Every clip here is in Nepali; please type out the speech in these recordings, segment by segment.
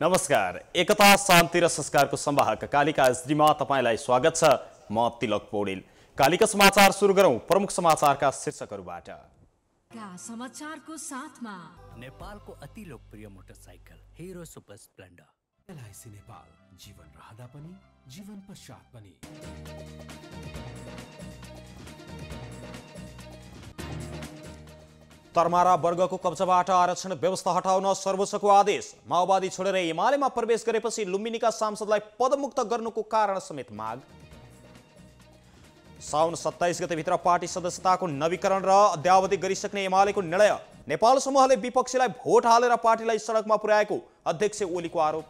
नमस्कार। एकता शान्ति र संस्कारको संवाहक कालिका एसडीमा तपाईलाई स्वागत छ। म तिलक पौडेल। कालिका समाचार सुरु गरौं प्रमुख समाचारका शीर्षकहरूबाट। समाचारको साथमा नेपालको अति लोकप्रिय motorcycle Hero Super Splendor. LIC Nepal, जीवन रहँदा पनि जीवन पश्चात पनि। तरमारा वर्गको कब्जाबाट आरक्षण व्यवस्था हटाउन सर्वोच्चको आदेश। माओवादी छोडेर एमालेमा प्रवेश गरेपछि लुम्बिनीका सांसदलाई पदमुक्त गर्नुको कारण समेत माग। साउन 27 गतेभित्र पार्टी सदस्यताको नवीकरण र अद्यावधि गरिसक्ने एमालेको निर्णय। नेपाल समूहले विपक्षीलाई भोट हालेर पार्टीलाई सडकमा पुर्याएको अध्यक्ष ओलीको आरोप।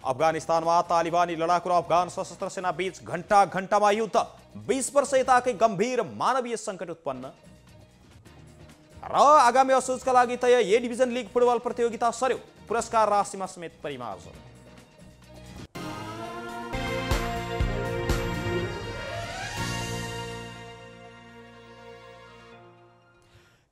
अफगानिस्तानमा तालिबानी लडाकु र अफगान सशस्त्र सेना बीच घण्टामा युद्ध। 20 वर्ष यताकै गम्भीर मानवीय सङ्कट उत्पन्न। र आगामी असोजका लागि तय ए डिभिजन लिग फुटबल प्रतियोगिता सर्यो। पुरस्कार राशिमा समेत परिमार्जन।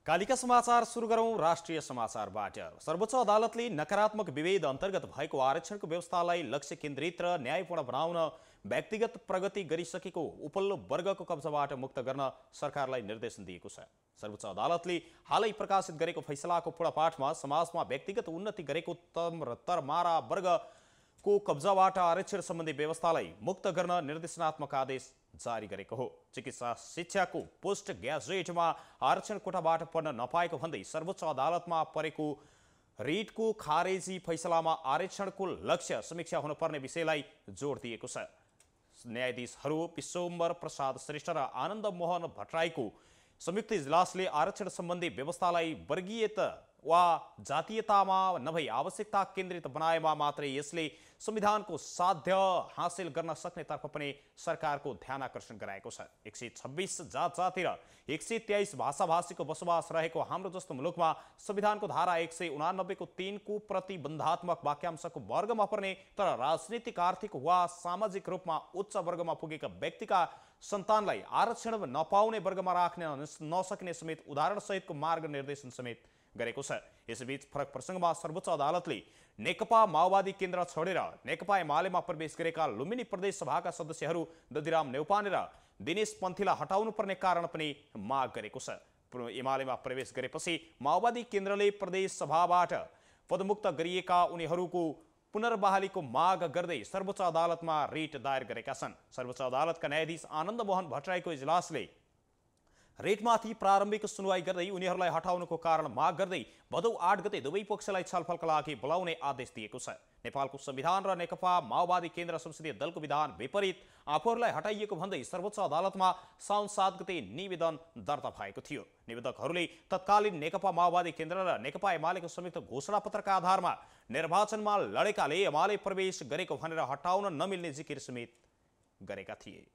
कालिका समाचार सुरु गरौं राष्ट्रिय समाचारबाट। सर्वोच्च अदालतले नकारात्मक विभेद अन्तर्गत भएको आरक्षणको व्यवस्थालाई लक्ष्य केन्द्रित र न्यायपूर्ण बनाउन व्यक्तिगत प्रगति गरिसकेको उपल्लो वर्गको कब्जाबाट मुक्त गर्न सरकारलाई निर्देशन दिएको छ। सर्वोच्च अदालतले हालै प्रकाशित गरेको फैसलाको पूर्णपाठमा समाजमा व्यक्तिगत उन्नति गरेको तरमारा वर्गको कब्जाबाट आरक्षण सम्बन्धी व्यवस्थालाई मुक्त गर्न निर्देशनात्मक आदेश जारी गरेको हो। चिकित्सा शिक्षाको पोस्ट ग्रेजुएटमा आरक्षण कोटाबाट पढ्न नपाएको भन्दै सर्वोच्च अदालतमा परेको रिटको खारेजी फैसलामा आरक्षणको लक्ष्य समीक्षा हुनुपर्ने विषयलाई जोड दिएको छ। न्यायाधीशहरू विश्वम्बर प्रसाद श्रेष्ठ र आनन्द मोहन भट्टराईको संयुक्त इजलासले आरक्षण सम्बन्धी व्यवस्थालाई वर्गीयता वा जातीयतामा नभई आवश्यकता केन्द्रित बनाएमा मात्रै यसले संविधानको साध्य हासिल गर्न सक्ने तर्फ पनि सरकारको ध्यान आकर्षण गराएको छ। 126 जात जाति र 123 भाषाभाषीको बसोबास रहेको हाम्रो जस्तो मुलुकमा संविधानको धारा 189 को 3 को प्रतिबन्धात्मक वाक्यांशको वर्गमा पर्ने तर राजनीतिक आर्थिक वा सामाजिक रूपमा उच्च वर्गमा पुगेका व्यक्तिका सन्तानलाई आरक्षण नपाउने वर्गमा राख्न नसक्ने समेत उदाहरण सहितको मार्ग निर्देशन समेत गरेको छ। यसबीच फरक प्रसङ्गमा सर्वोच्च अदालतले नेकपा माओवादी केन्द्र छोडेर नेकपा एमालेमा प्रवेश गरेका लुम्बिनी प्रदेश सभाका सदस्यहरू दधिराम नेउपाने र दिनेश पन्थीलाई हटाउनु पर्ने कारण पनि माग गरेको छ। एमालेमा प्रवेश गरेपछि माओवादी केन्द्रले प्रदेश सभाबाट पदमुक्त गरिएका उनीहरूको पुनर्बहालीको माग गर्दै सर्वोच्च अदालतमा रिट दायर गरेका छन्। सर्वोच्च अदालतका न्यायाधीश आनन्द मोहन भट्टराईको इजलासले रेटमाथि प्रारम्भिक सुनवाई गर्दै उनीहरूलाई हटाउनुको कारण माग गर्दै भदौ 8 गते दुवै पक्षलाई छलफलका लागि बोलाउने आदेश दिएको छ। नेपालको संविधान र नेकपा माओवादी केन्द्र संसदीय दलको विधान विपरीत आफूहरूलाई हटाइएको भन्दै सर्वोच्च अदालतमा साउन 7 गते निवेदन दर्ता भएको थियो। निवेदकहरूले तत्कालीन नेकपा माओवादी केन्द्र र नेकपा एमालेको संयुक्त घोषणापत्रका आधारमा निर्वाचनमा लडेकाले एमाले प्रवेश गरेको भनेर हटाउन नमिल्ने जिकिर समेत गरेका थिए।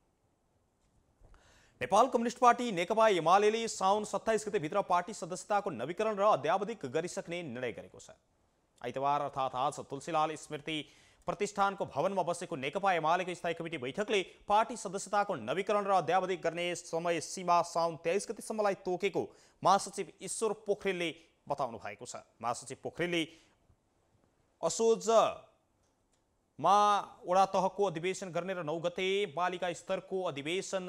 नेपाल कम्युनिस्ट पार्टी नेकपा एमालेले साउन 27 गतेभित्र पार्टी सदस्यताको नवीकरण र अद्यावधिक गरिसक्ने निर्णय गरेको छ। आइतबार अर्थात् आज तुलसीलाल स्मृति प्रतिष्ठानको भवनमा बसेको नेकपा एमालेको स्थायी कमिटी बैठकले पार्टी सदस्यताको नवीकरण र अद्यावधिक गर्ने समय सीमा साउन 23 गतेसम्मलाई तोकेको महासचिव ईश्वर पोखरेलले बताउनु भएको छ। महासचिव पोखरेलले असोजमा वडा तहको अधिवेशन गर्ने र 9 गते बालिका स्तरको अधिवेशन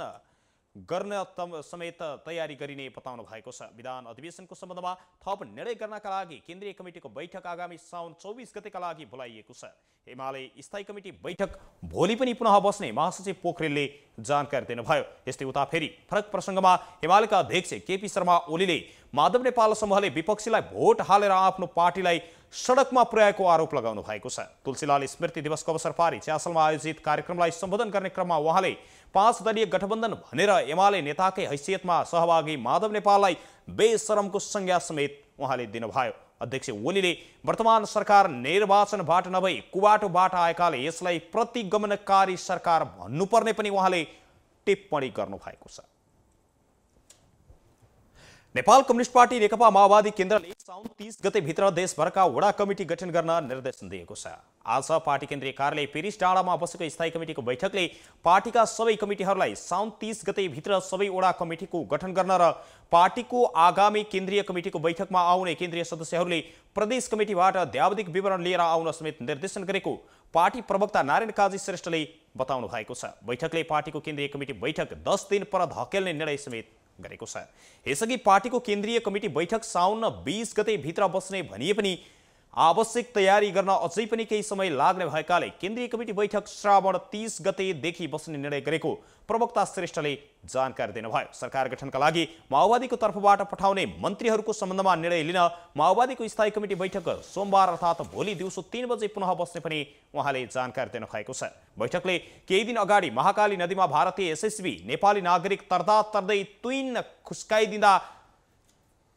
गर्न समेत तयारी गरिने बताउनु भएको छ। विधान अधिवेशनको सम्बन्धमा थप निर्णय गर्नका लागि केन्द्रीय कमिटीको बैठक आगामी साउन 24 गतेका लागि बोलाइएको छ। एमाले स्थायी कमिटी बैठक भोलि पनि पुनः बस्ने महासचिव पोखरेलले जानकारी दिनुभयो। यस्तै उता फेरि फरक प्रसङ्गमा एमालेका अध्यक्ष केपी शर्मा ओलीले माधव नेपाल समूहले विपक्षीलाई भोट हालेर आफ्नो पार्टीलाई सडकमा पुर्याएको आरोप लगाउनु भएको छ। तुलसीलाल स्मृति दिवसको अवसर पारी च्यासलमा आयोजित कार्यक्रमलाई सम्बोधन गर्ने क्रममा उहाँले 5 दलीय गठबन्धन भनेर एमाले नेताकै हैसियतमा सहभागी माधव नेपाललाई बेशरमको संज्ञा समेत उहाँले दिनुभयो। अध्यक्ष ओलीले वर्तमान सरकार निर्वाचनबाट नभई कुबाटोबाट आएकाले यसलाई प्रतिगमनकारी सरकार भन्नुपर्ने पनि उहाँले टिप्पणी गर्नु भएको छ। नेपाल कम्युनिस्ट पार्टी नेकपा माओवादी केन्द्रले साउन 30 गते भित्र देशभरका वडा कमिटी गठन गर्न निर्देशन दिएको छ। आज पार्टी केन्द्रीय कार्यालय पेरिस डाँडामा बसेको स्थायी कमिटीको बैठकले पार्टीका सबै कमिटीहरूलाई साउन 30 गते भित्र सबै वडा कमिटीको गठन गर्न र पार्टीको आगामी केन्द्रीय कमिटीको बैठकमा आउने केन्द्रीय सदस्यहरूले प्रदेश कमिटीबाट द्यावधिक विवरण लिएर आउन समेत निर्देशन गरेको पार्टी प्रवक्ता नारायण काजी श्रेष्ठले बताउनु भएको छ। बैठकले पार्टीको केन्द्रीय कमिटी बैठक 10 दिन पर धकेल्ने निर्णय समेत गरेको छ। यसअघि पार्टीको केन्द्रीय कमिटी बैठक साउन 20 गते भित्र बस्ने भनिए पनि आवश्यक तयारी गर्न अझै पनि केही समय लाग्ने भएकाले केन्द्रीय कमिटी बैठक श्रावण 30 गतेदेखि बस्ने निर्णय गरेको प्रवक्ता श्रेष्ठले जानकारी दिनुभयो। सरकार गठनका लागि माओवादीको तर्फबाट पठाउने मन्त्रीहरूको सम्बन्धमा निर्णय लिन माओवादीको स्थायी कमिटी बैठक सोमबार अर्थात् भोलि दिउँसो 3 बजे पुनः बस्ने पनि उहाँले जानकारी दिनुभएको छ। बैठकले केही दिन अगाडि महाकाली नदीमा भारतीय एसएसबी नेपाली नागरिक तर्दा तर्दै तुइन खुस्काइदिँदा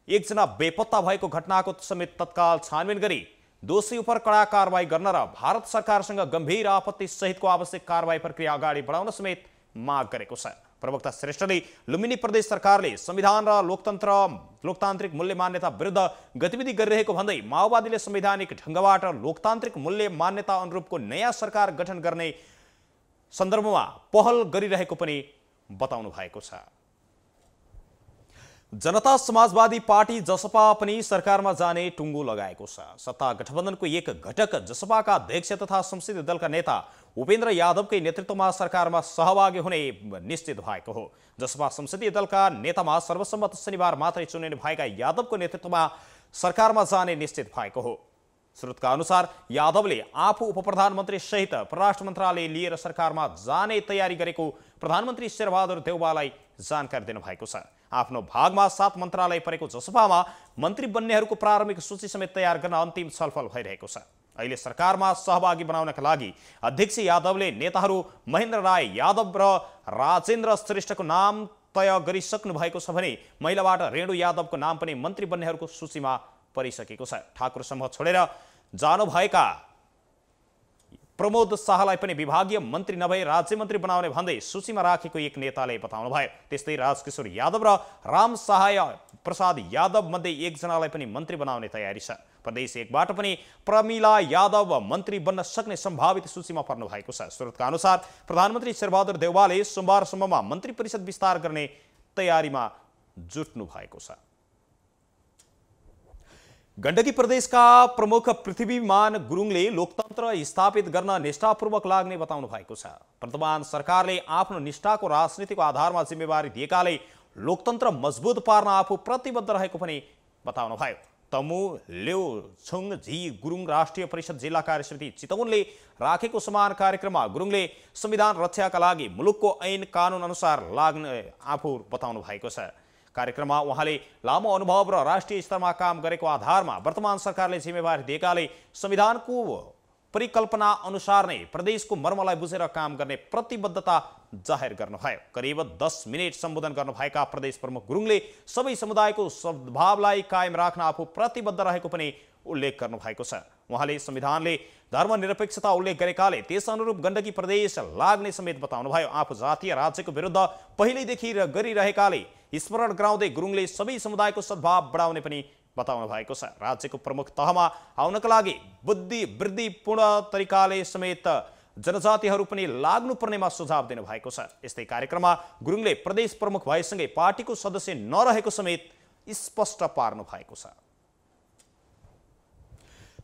एकजना बेपत्ता भएको घटनाको समेत तत्काल छानबिन गरी दोषी उप कडा कारवाही गर्न र भारत सरकारसँग गम्भीर आपत्ति सहितको आवश्यक कारवाही प्रक्रिया अगाडि बढाउन समेत माग गरेको छ। प्रवक्ता श्रेष्ठले लुम्बिनी प्रदेश सरकारले संविधान र लोकतान्त्रिक मूल्य मान्यता विरुद्ध गतिविधि गरिरहेको भन्दै माओवादीले संवैधानिक ढङ्गबाट लोकतान्त्रिक मूल्य मान्यता अनुरूपको नयाँ सरकार गठन गर्ने सन्दर्भमा पहल गरिरहेको पनि बताउनु भएको छ। जनता समाजवादी पार्टी जसपा पनि सरकारमा जाने टुङ्गो लगाएको छ। सत्ता गठबन्धनको एक घटक जसपाका अध्यक्ष तथा संसदीय दलका नेता उपेन्द्र यादवकै नेतृत्वमा सरकारमा सहभागी हुने निश्चित भएको हो। जसपा संसदीय दलका नेतामा सर्वसम्मत शनिबार मात्रै चुनिने भएका यादवको नेतृत्वमा सरकारमा जाने निश्चित भएको हो। स्रोतका अनुसार यादवले आफू उपप्रधानमन्त्री सहित परराष्ट्र मन्त्रालय लिएर सरकारमा जाने तयारी गरेको प्रधानमन्त्री शेरबहादुर देउवालाई जानकारी दिनुभएको छ। आफ्नो भागमा 7 मन्त्रालय परेको जसपामा मन्त्री बन्नेहरूको प्रारम्भिक सूची समेत तयार गर्न अन्तिम छलफल भइरहेको छ। अहिले सरकारमा सहभागी बनाउनका लागि अध्यक्ष यादवले नेताहरू महेन्द्र राय यादव र राजेन्द्र श्रेष्ठको नाम तय गरिसक्नु भएको छ भने महिलाबाट रेणु यादवको नाम पनि मन्त्री बन्नेहरूको सूचीमा परिसकेको छ। ठाकुर समूह छोडेर जानुभएका प्रमोद शाहलाई पनि विभागीय मन्त्री नभई राज्य मन्त्री बनाउने भन्दै सूचीमा राखेको एक नेताले बताउनु भयो। त्यस्तै राजकिशोर यादव र राम सहाय प्रसाद यादव मध्ये एकजनालाई पनि मन्त्री बनाउने तयारी छ। प्रदेश 1बाट पनि प्रमिला यादव मन्त्री बन्न सक्ने सम्भावित सूचीमा पर्नु भएको छ। स्रोतका अनुसार प्रधानमन्त्री शेरबहादुर देउवाले सोमबारसम्ममा मन्त्री परिषद विस्तार गर्ने तयारीमा जुट्नु भएको छ। गण्डकी प्रदेशका प्रमुख पृथ्वीमान गुरुङले लोकतन्त्र स्थापित गर्न निष्ठापूर्वक लाग्ने बताउनु भएको छ। वर्तमान सरकारले आफ्नो निष्ठाको राजनीतिको आधारमा जिम्मेवारी दिएकाले लोकतन्त्र मजबुत पार्न आफू प्रतिबद्ध रहेको पनि बताउनु भयो। तमु ल्यौ छुङ झी गुरुङ राष्ट्रिय परिषद जिल्ला कार्य समिति चितवनले राखेको समान कार्यक्रममा गुरुङले संविधान रक्षाका लागि मुलुकको ऐन कानुन अनुसार लाग्ने आफू बताउनु भएको छ। कार्यक्रममा उहाँले लामो अनुभव र राष्ट्रिय स्तरमा काम गरेको आधारमा वर्तमान सरकारले जिम्मेवारी दिएकाले संविधानको परिकल्पना अनुसार नै प्रदेशको मर्मलाई बुझेर काम गर्ने प्रतिबद्धता जाहेर गर्नुभयो। करिब 10 मिनेट सम्बोधन गर्नुभएका प्रदेश प्रमुख गुरुङले सबै समुदायको सद्भावलाई कायम राख्न आफू प्रतिबद्ध रहेको पनि उल्लेख गर्नुभएको छ। उहाँले संविधानले धर्मनिरपेक्षता उल्लेख गरेकाले त्यस अनुरूप गण्डकी प्रदेश लाग्ने समेत बताउनुभयो। आफू जातीय राज्यको विरुद्ध पहिल्यैदेखि गरिरहेकाले स्मरण गराउँदै गुरुङले सबै समुदायको सद्भाव बढाउने पनि बताउनु भएको छ। राज्यको प्रमुख तहमा आउनका लागि वृद्धिपूर्ण तरिकाले समेत जनजातिहरू पनि लाग्नुपर्नेमा सुझाव दिनुभएको छ। यस्तै कार्यक्रममा गुरुङले प्रदेश प्रमुख भएसँगै पार्टीको सदस्य नरहेको समेत स्पष्ट पार्नु भएको छ।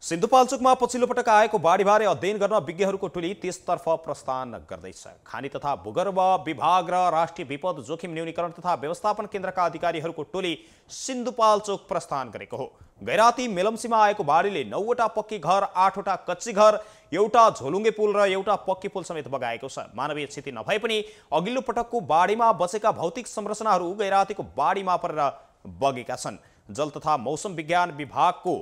सिन्धुपाल्चोकमा पछिल्लो पटक आएको बाढीबारे अध्ययन गर्न विज्ञहरूको टोली त्यसतर्फ प्रस्थान गर्दैछ। खानी तथा भूगर्भ विभाग र राष्ट्रिय विपद जोखिम न्यूनीकरण तथा व्यवस्थापन केन्द्रका अधिकारीहरूको टोली सिन्धुपाल्चोक प्रस्थान गरेको हो। गैराती मेलम्सीमा आएको बाढीले 9वटा पक्की घर, 8वटा कच्ची घर, एउटा झोलुङ्गे पुल र एउटा पक्की पुल समेत बगाएको छ। मानवीय क्षति नभए पनि अघिल्लो पटकको बाढीमा बसेका भौतिक संरचनाहरू गैरातीको बाढीमा परेर बगेका छन्। जल तथा मौसम विज्ञान विभागको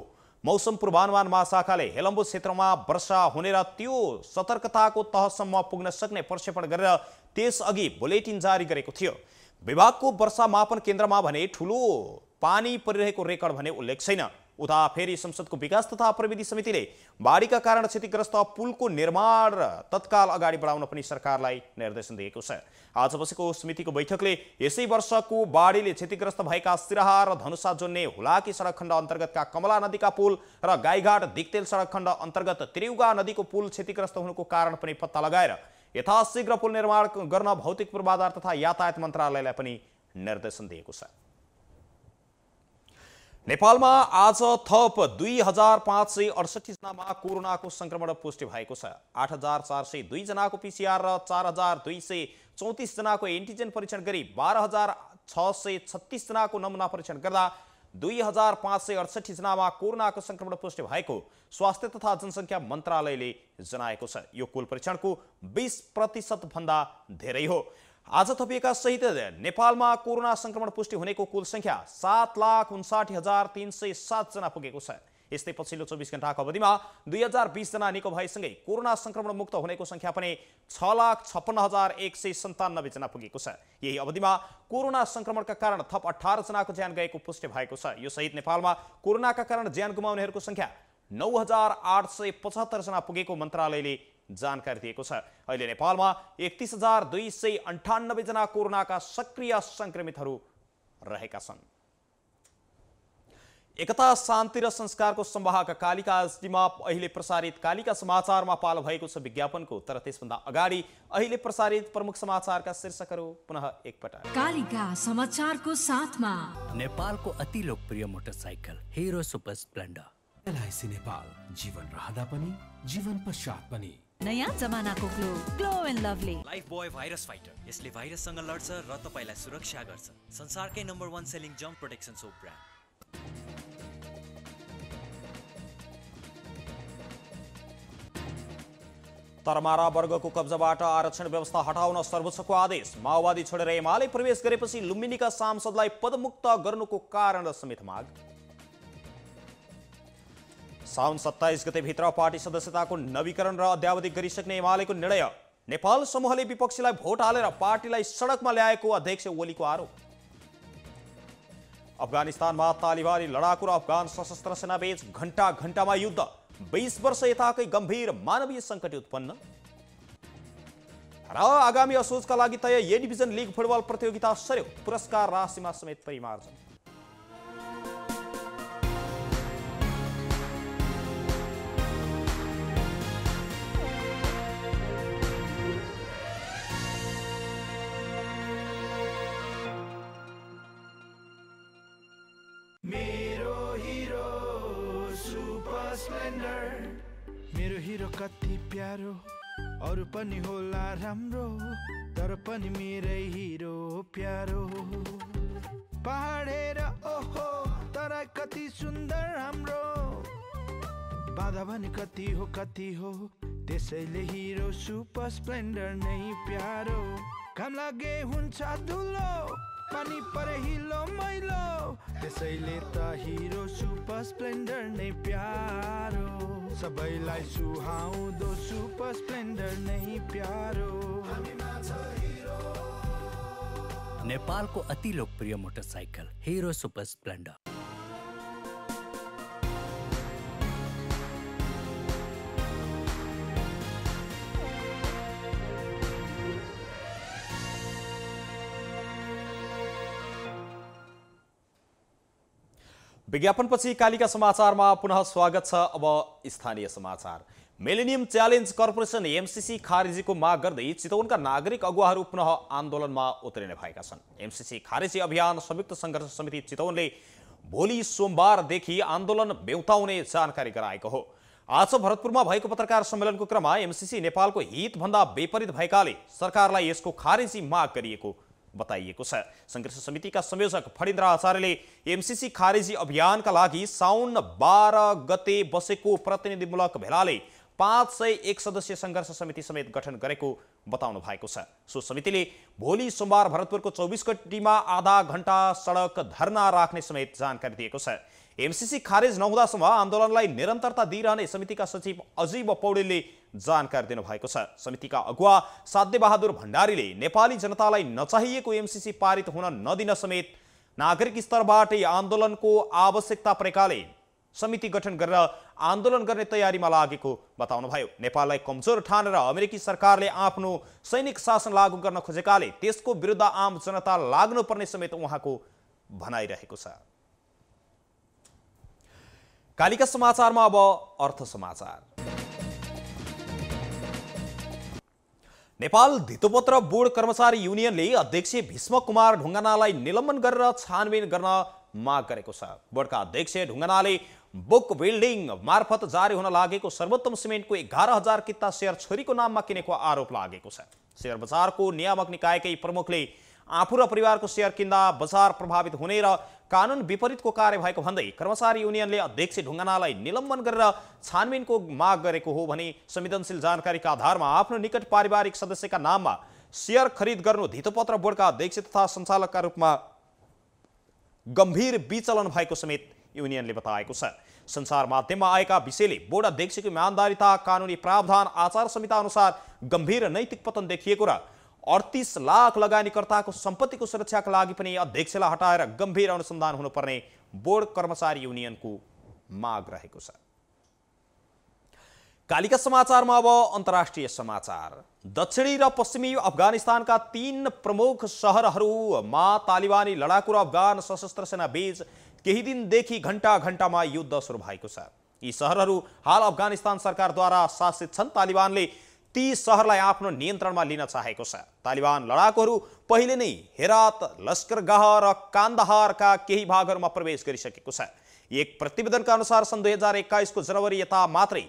मौसम पूर्वानुमान महाशाखाले हेलम्बु क्षेत्रमा वर्षा हुने र त्यो सतर्कताको तहसम्म पुग्न सक्ने प्रक्षेपण गरेर त्यसअघि बुलेटिन जारी गरेको थियो। विभागको वर्षा मापन केन्द्रमा भने ठूलो पानी परिरहेको रेकर्ड भने उल्लेख छैन। उता फेरि संसदको विकास तथा प्रविधि समितिले बाढीका कारण क्षतिग्रस्त पुलको निर्माण तत्काल अगाडि बढाउन पनि सरकारलाई निर्देशन दिएको छ। आज बसेको समितिको बैठकले यसै वर्षको बाढीले क्षतिग्रस्त भएका सिराहा र धनुषा जोड्ने हुलाकी सडक खण्ड अन्तर्गतका कमला नदीका पुल र गाईघाट दिक्तेल सडक खण्ड अन्तर्गत त्रियुगा नदीको पुल क्षतिग्रस्त हुनुको कारण पनि पत्ता लगाएर यथाशीघ्र पुल निर्माण गर्न भौतिक पूर्वाधार तथा यातायात मन्त्रालयलाई पनि निर्देशन दिएको छ। नेपालमा आज थप 2568 जनामा कोरोनाको संक्रमण पुष्टि भएको छ। 8402 जनाको पीसीआर र 4234 जनाको एन्टिजेन परीक्षण गरी 12636 जनाको नमुना परीक्षण गर्दा 2568 जनामा कोरोनाको संक्रमण पुष्टि भएको स्वास्थ्य तथा जनसङ्ख्या मन्त्रालयले जनाएको छ। यो कुल परीक्षणको 20% भन्दा धेरै हो। आज थपिएका सहित नेपालमा कोरोना संक्रमण पुष्टि हुनेको कुल संख्या 7,59,307 जना पुगेको छ। यस्तै पछिल्लो 24 घण्टाको अवधिमा 2020 जना निको भएसँगै कोरोना संक्रमण मुक्त हुनेको संख्या पनि 6,56,197 जना पुगेको छ। यही अवधिमा कोरोना संक्रमणका कारण थप 18 जनाको ज्यान गएको पुष्टि भएको छ। यो सहित नेपालमा कोरोनाका कारण ज्यान गुमाउनेहरूको संख्या 9,875 जना पुगेको मन्त्रालयले जानकारी दिएको छ। अहिले नेपालमा 31,298 जना कोरोनाका सक्रिय संक्रमितहरू रहेका छन्। एकता शान्ति र संस्कारको संवाहक कालिका एसडीमा अहिले प्रसारित कालिका समाचारमा पालो भएको छ विज्ञापनको। तर त्यसभन्दा अगाडि अहिले प्रसारित प्रमुख समाचारका शीर्षकहरू पुनः एकपटक। कालिका समाचारको साथमा नेपालको अति लोकप्रिय motorcycle Hero Super Splendor. LIC Nepal, जीवन रहँदा पनि जीवन पश्चात पनि। नयाँ जमानाको Glow and Lovely Lifebuoy virus fighter. यसले भाइरससँग लड्छ र तपाईलाई सुरक्षा गर्छ। संसारकै नम्बर 1 सेलिङ जम्प प्रोटेक्सन सोप ब्रान्ड। तरमारा वर्गको कब्जाबाट आरक्षण व्यवस्था हटाउन सर्वोच्चको आदेश। माओवादी छोडेर एमाले प्रवेश गरेपछि लुम्बिनीका सांसदलाई पदमुक्त गर्नुको कारण समेत माग। साउन 27 गते भित्र पार्टी सदस्यताको नवीकरण र अद्यावधि गरिसक्ने एमालेको निर्णय। नेपाल समूहले विपक्षीलाई भोट हालेर पार्टीलाई सडकमा ल्याएको अध्यक्ष ओलीको आरोप। अफगानिस्तानमा तालिबानी लडाकु र अफगान सशस्त्र सेनाबीच घण्टामा युद्ध। 20 वर्ष यताकै गम्भीर मानवीय सङ्कट उत्पन्न। र आगामी असोजका लागि तय ए डिभिजन लिग फुटबल प्रतियोगिता सर्यो। पुरस्कार राशिमा समेत परिमार्जन। मेरो हिरो कति प्यारो, अरू पनि होला राम्रो, तर पनि मेरै हिरो प्यारो। पहाडेर ओहो तर कति सुन्दर हाम्रो, बाधा भने कति हो त्यसैले हिरो सुपर स्प्लेन्डर नै प्यारो। घाम लागे हुन्छ धुलो, पानी परे हिलो मैलो, त्यसैले त हिरो सुपर स्प्लेन्डर नै प्यारो। सबैलाई सुहाउँदो सुपर स्प्लेन्डर नै प्यारो। नेपालको अति लोकप्रिय मोटरसाइकल हिरो सुपर स्प्लेन्डर। विज्ञापनपछि कालिका समाचारमा पुनः स्वागत छ। अब स्थानीय समाचार। मिलेनियम च्यालेन्ज कर्पोरेसन एमसीसी खारेजीको माग गर्दै चितवनका नागरिक अगुवाहरू पुनः आन्दोलनमा उत्रिने भएका छन्। एमसीसी खारेजी अभियान संयुक्त सङ्घर्ष समिति चितवनले भोलि सोमबारदेखि आन्दोलन बेउताउने जानकारी गराएको हो। आज भरतपुरमा भएको पत्रकार सम्मेलनको क्रममा एमसीसी नेपालको हितभन्दा विपरीत भएकाले सरकारलाई यसको खारेजी माग गरिएको बताइएको छ। सङ्घर्ष समितिका संयोजक फणिन्द्र आचार्यले एमसीसी खारेजी अभियानका लागि साउन 12 गते बसेको प्रतिनिधिमूलक भेलाले 501 सदस्यीय सङ्घर्ष समिति समेत गठन गरेको बताउनु भएको छ। सो समितिले भोलि सोमबार भरतपुरको 24 गटीमा आधा घण्टा सडक धरना राख्ने समेत जानकारी दिएको छ। एमसीसी खारेज नहुँदासम्म आन्दोलनलाई निरन्तरता दिइरहने समितिका सचिव अजीब पौडेलले जानकारी दिनुभएको छ। समितिका अगुवा साध्य बहादुर भण्डारीले नेपाली जनतालाई नचाहिएको एमसीसी पारित हुन नदिन समेत नागरिक स्तरबाटै आन्दोलनको आवश्यकता परेकाले समिति गठन गरेर आन्दोलन गर्ने तयारीमा लागेको बताउनुभयो। नेपाललाई कमजोर ठानेर अमेरिकी सरकारले आफ्नो सैनिक शासन लागू गर्न खोजेकाले त्यसको विरुद्ध आम जनता लाग्नुपर्ने समेत उहाँको भनाइरहेको छ। कालिका समाचारमा अब अर्थ समाचार। नेपाल धितोपत्र बोर्ड कर्मचारी युनियनले अध्यक्ष भीष्म कुमार ढुङ्गानालाई निलम्बन गरेर छानबिन गर्न माग गरेको छ। बोर्डका अध्यक्ष ढुङ्गानाले बुक बिल्डिङ मार्फत जारी हुन लागेको सर्वोत्तम सिमेन्टको 11,000 किता सेयर छोरीको नाममा किनेको आरोप लागेको छ। सेयर बजारको नियामक निकायकै प्रमुखले आफू र परिवारको सेयर किन्दा बजार प्रभावित हुने र कानुन विपरीतको कार्य भएको भन्दै कर्मचारी युनियनले अध्यक्ष ढुङ्गानालाई निलम्बन गरेर छानबिनको माग गरेको हो भने संवेदनशील जानकारीका आधारमा आफ्नो निकट पारिवारिक सदस्यका नाममा सेयर खरिद गर्नु धितोपत्र बोर्डका अध्यक्ष तथा सञ्चालकका रूपमा गम्भीर विचलन भएको समेत युनियनले बताएको छ। संसार माध्यममा आएका विषयले बोर्ड अध्यक्षको इमानदारिता, कानुनी प्रावधान, आचार संहिता अनुसार गम्भीर नैतिक पतन देखिएको र 38 लाख लगानीकर्ताको सम्पत्तिको सुरक्षाका लागि पनि अध्यक्षलाई हटाएर गम्भीर अनुसन्धान हुनुपर्ने बोर्ड कर्मचारी युनियनको माग रहेको छ। कालिका समाचारमा अब अन्तर्राष्ट्रिय समाचार। दक्षिणी र पश्चिमी अफगानिस्तानका 3 प्रमुख सहरहरूमा तालिबानी लडाकु र अफगान सशस्त्र सेना बीच केही दिनदेखि घण्टामा युद्ध सुरु भएको छ। यी सहरहरू हाल अफगानिस्तान सरकारद्वारा शासित छन्। तालिबानले ती सहरलाई आफ्नो नियन्त्रणमा लिन चाहेको छ। तालिबान लडाकुहरू पहिले नै हेरात, लस्करगाह र कान्दाहारका केही भागहरूमा प्रवेश गरिसकेको छ। एक प्रतिवेदनका अनुसार सन् 2021 को जनवरी यता मात्रै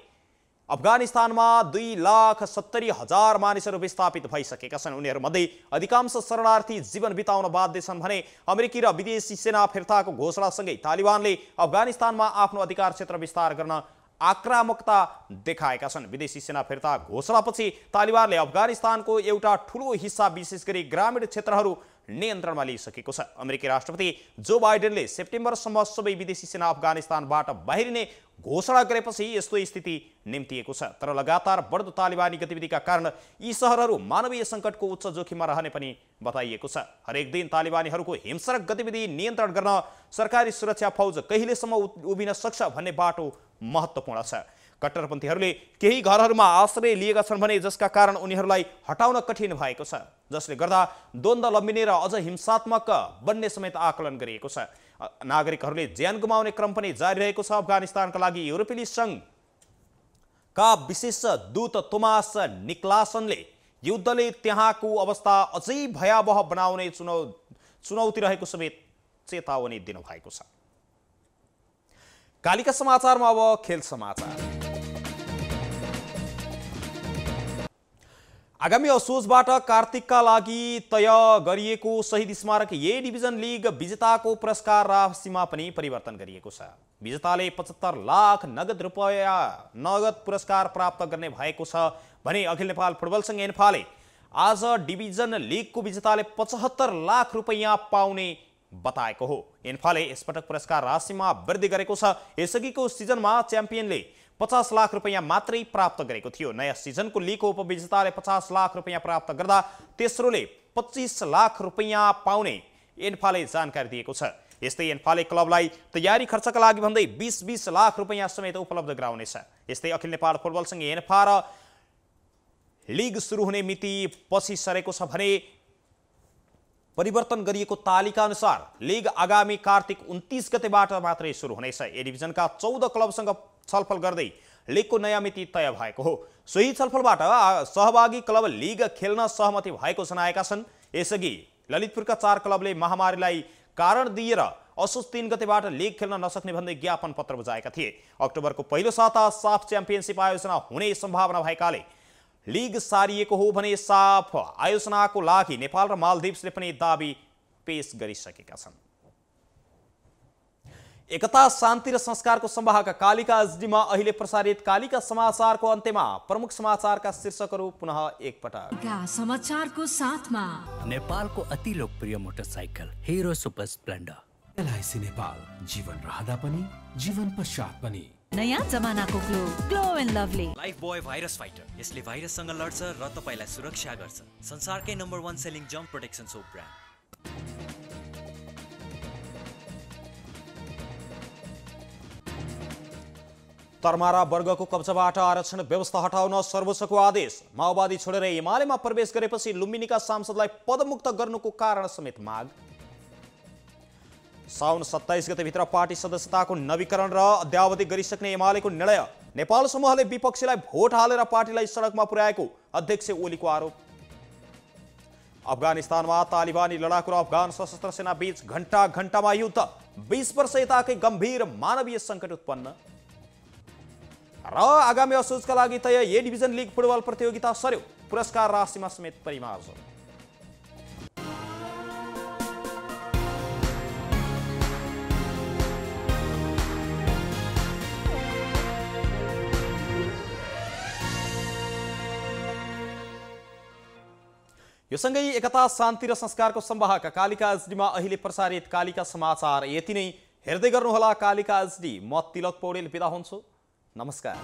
अफगानिस्तानमा 2,70,000 मानिसहरू विस्थापित भइसकेका छन्। उनीहरूमध्ये अधिकांश शरणार्थी जीवन बिताउन बाध्य छन् भने अमेरिकी र विदेशी सेना फिर्ताको घोषणासँगै तालिबानले अफगानिस्तानमा आफ्नो अधिकार क्षेत्र विस्तार गर्न आक्रामकता देखाएका छन्। विदेशी सेना फिर्ता घोषणापछि तालिबानले अफगानिस्तानको एउटा ठूलो हिस्सा विशेष गरी ग्रामीण क्षेत्रहरू नियन्त्रणमा लिइसकेको छ। अमेरिकी राष्ट्रपति जो बाइडेनले सेप्टेम्बरसम्म सबै विदेशी सेना अफगानिस्तानबाट बाहिरिने घोषणा गरेपछि यस्तो स्थिति निम्तिएको छ। तर लगातार बढ्दो तालिबानी गतिविधिका कारण यी सहरहरू मानवीय सङ्कटको उच्च जोखिममा रहने पनि बताइएको छ। हरेक दिन तालिबानीहरूको हिंसक गतिविधि नियन्त्रण गर्न सरकारी सुरक्षा फौज कहिलेसम्म उभिन सक्छ भन्ने बाटो महत्त्वपूर्ण छ। कट्टरपन्थीहरूले केही घरहरूमा आश्रय लिएका छन् भने जसका कारण उनीहरूलाई हटाउन कठिन भएको छ, जसले गर्दा द्वन्द्व लम्बिने र अझ हिंसात्मक बन्ने समेत आकलन गरिएको छ। नागरिकहरूले ज्यान गुमाउने क्रम पनि जारी रहेको छ। अफगानिस्तानका लागि युरोपेली सङ्घका विशेष दूत तोमास निक्लासनले युद्धले त्यहाँको अवस्था अझै भयावह बनाउने चुनौती रहेको समेत चेतावनी दिनुभएको छ। कालिका समाचारमा अब खेल समाचार। आगामी असोजबाट कार्तिकका लागि तय गरिएको शहीद स्मारक ए डिभिजन लिग विजेताको पुरस्कार राशिमा पनि परिवर्तन गरिएको छ। विजेताले 75 लाख नगद पुरस्कार प्राप्त गर्ने भएको छ भने अखिल नेपाल फुटबल संघ एन्फाले आज डिभिजन लिगको विजेताले 75 लाख रुपैयाँ पाउने बताएको हो। एन्फाले यसपटक पुरस्कार राशिमा वृद्धि गरेको छ। यसअघिको सिजनमा च्याम्पियनले 50 लाख रुपैयाँ मात्रै प्राप्त गरेको थियो। नयाँ सिजनको लिगको उपविजेताले 50 लाख रुपैयाँ प्राप्त गर्दा तेस्रोले 25 लाख रुपैयाँ पाउने एन्फाले जानकारी दिएको छ। यस्तै एन्फाले क्लबलाई तयारी खर्चका लागि भन्दै 20-20 लाख रुपैयाँ समेत उपलब्ध गराउनेछ। यस्तै अखिल नेपाल फुटबल संघ एन्फा र लिग सुरु हुने मिति पछि सरेको छ भने परिवर्तन गरिएको तालिका अनुसार लिग आगामी कार्तिक 29 गतेबाट मात्रै सुरु हुनेछ। ए डिभिजनका 14 क्लबसँग छलफल गर्दै लिगको नयाँ मिति तय भएको हो। सोही छलफलबाट सहभागी क्लब लिग खेल्न सहमति भएको जनाएका छन्। यसअघि ललितपुरका 4 क्लबले महामारीलाई कारण दिएर असोज 3 गतेबाट लिग खेल्न नसक्ने भन्दै ज्ञापन पत्र बुझाएका थिए। अक्टोबरको पहिलो साता साफ च्याम्पियनसिप आयोजना हुने सम्भावना भएकाले लिग सारिएको हो भने साफ आयोजनाको लागि नेपाल र मालदिप्सले पनि दाबी पेश गरिसकेका छन्। एकता, शान्ति र संस्कारको संवाहक कालिका एचडीमा अहिले प्रसारित कालिका समाचारको अन्त्यमा प्रमुख समाचारका शीर्षकहरू पुनः एकपटक। समाचारको साथमा नेपालको अति लोकप्रिय motorcycle Hero Super Splendor. LIC Nepal, जीवन रहँदा पनि जीवन पश्चात पनि। नयाँ जमानाको Glow and Lovely Lifebuoy virus fighter. यसले भाइरससँग लड्छ र तपाईलाई सुरक्षा गर्छ। संसारकै नम्बर 1 सेलिङ जम्प प्रोटेक्सन सोप ब्रान्ड। तरमारा वर्गको कब्जाबाट आरक्षण व्यवस्था हटाउन सर्वोच्चको आदेश। माओवादी छोडेर एमालेमा प्रवेश गरेपछि लुम्बिनीका सांसदलाई पदमुक्त गर्नुको कारण समेत माग। साउन 27 गतेभित्र पार्टी सदस्यताको नवीकरण र अद्यावधि गरिसक्ने एमालेको निर्णय। नेपाल समूहले विपक्षीलाई भोट हालेर पार्टीलाई सडकमा पुर्याएको अध्यक्ष ओलीको आरोप। अफगानिस्तानमा तालिबानी लडाकु र अफगान सशस्त्र सेना बीच घण्टामा युद्ध। 20 वर्ष यताकै गम्भीर मानवीय सङ्कट उत्पन्न। र आगामी असोजका लागि तय ए डिभिजन लिग फुटबल प्रतियोगिता सर्यो। पुरस्कार राशिमा समेत परिमार्जन। यो सँगै एकता शान्ति र संस्कारको संवाहक कालिका एचडीमा अहिले प्रसारित कालिका समाचार यति नै। हेर्दै गर्नुहोला कालिका एचडी। म तिलक पौडेल बिदा हुन्छु। नमस्कार।